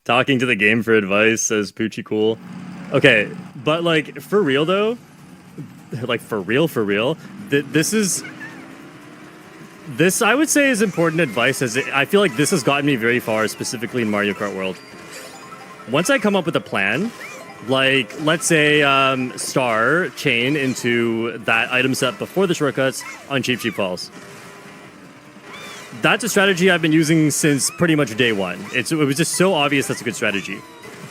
Talking to the game for advice, says Poochie Cool. Okay, but like for real though, like for real, this I would say is important advice, as I feel like this has gotten me very far, specifically in Mario Kart World. Once I come up with a plan, like let's say star chain into that item set before the shortcuts on Cheap Cheap Falls. That's a strategy I've been using since pretty much day one. It was just so obvious that's a good strategy.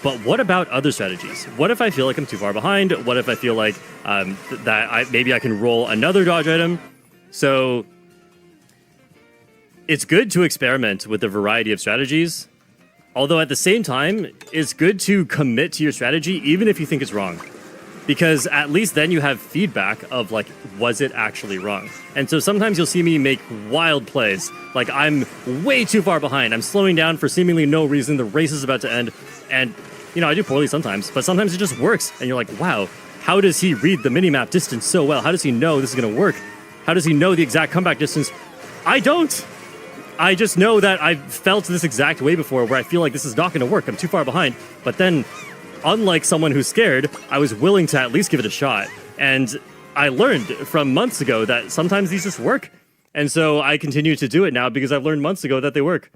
But what about other strategies? What if I feel like I'm too far behind? What if I feel like maybe I can roll another dodge item? So it's good to experiment with a variety of strategies. Although at the same time, it's good to commit to your strategy even if you think it's wrong. Because at least then you have feedback of like, was it actually wrong? And so sometimes you'll see me make wild plays. Like I'm way too far behind. I'm slowing down for seemingly no reason. The race is about to end. And, you know, I do poorly sometimes, but sometimes it just works. And you're like, wow, how does he read the minimap distance so well? How does he know this is going to work? How does he know the exact comeback distance? I don't. I just know that I've felt this exact way before where I feel like this is not going to work. I'm too far behind. But then, unlike someone who's scared, I was willing to at least give it a shot. And I learned from months ago that sometimes these just work. And so I continue to do it now because I've learned months ago that they work.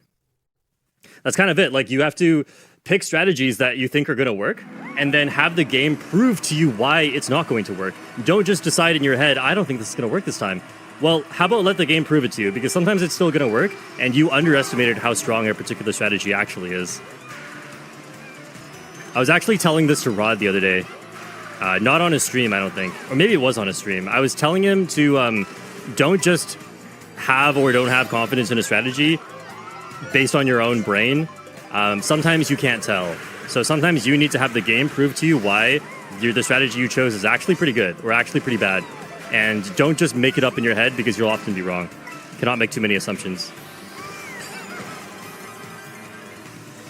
That's kind of it. Like, you have to pick strategies that you think are going to work and then have the game prove to you why it's not going to work. Don't just decide in your head, I don't think this is going to work this time. Well, how about let the game prove it to you? Because sometimes it's still going to work, and you underestimated how strong a particular strategy actually is. I was actually telling this to Rod the other day. Not on a stream, I don't think. Or maybe it was on a stream. I was telling him to don't just have or don't have confidence in a strategy based on your own brain. Sometimes you can't tell. So sometimes you need to have the game prove to you why the strategy you chose is actually pretty good or actually pretty bad. And don't just make it up in your head because you'll often be wrong. Cannot make too many assumptions.